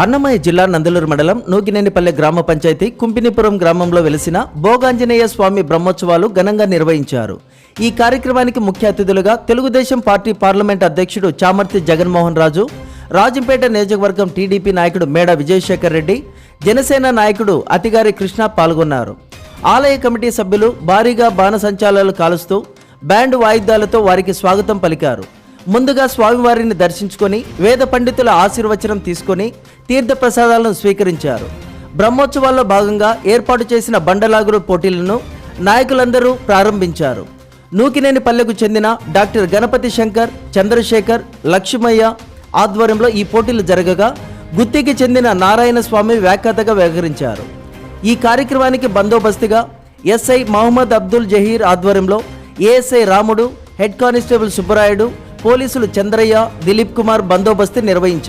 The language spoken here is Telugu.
అన్నమయ్య జిల్లా నందలూరు మండలం నూగినేనిపల్లె గ్రామ పంచాయతీ కుంపినిపురం గ్రామంలో వెలిసిన భోగాంజనేయ స్వామి బ్రహ్మోత్సవాలు ఘనంగా నిర్వహించారు. ఈ కార్యక్రమానికి ముఖ్య అతిథులుగా తెలుగుదేశం పార్టీ పార్లమెంట్ అధ్యక్షుడు చామర్తి జగన్మోహన్ రాజు, రాజంపేట నియోజకవర్గం టీడీపీ నాయకుడు మేడ విజయశేఖర్ రెడ్డి, జనసేన నాయకుడు అతిగారి కృష్ణ పాల్గొన్నారు. ఆలయ కమిటీ సభ్యులు భారీగా బాణసంచాలను కాలుస్తూ బ్యాండ్ వాయిద్యాలతో వారికి స్వాగతం పలికారు. ముందుగా స్వామివారిని దర్శించుకొని వేద పండితుల ఆశీర్వచనం తీసుకొని తీర్థ ప్రసాదాలను స్వీకరించారు. బ్రహ్మోత్సవాల్లో భాగంగా ఏర్పాటు చేసిన బండలాగురు పోటీలను నాయకులందరూ ప్రారంభించారు. నూకినేనిపల్లెకు చెందిన డాక్టర్ గణపతి శంకర్, చంద్రశేఖర్, లక్ష్మయ్య ఆధ్వర్యంలో ఈ పోటీలు జరగగా గుత్తికి చెందిన నారాయణ స్వామి వ్యాఖ్యాతగా వ్యవహరించారు. ఈ కార్యక్రమానికి బందోబస్తుగా ఎస్ఐ మహమ్మద్ అబ్దుల్ జహీర్ ఆధ్వర్యంలో ఏఎస్ఐ రాముడు, హెడ్ కానిస్టేబుల్ సుబ్బరాయుడు, పోలీసులు చంద్రయ్య, దిలీప్ కుమార్ బందోబస్తు నిర్వహించారు.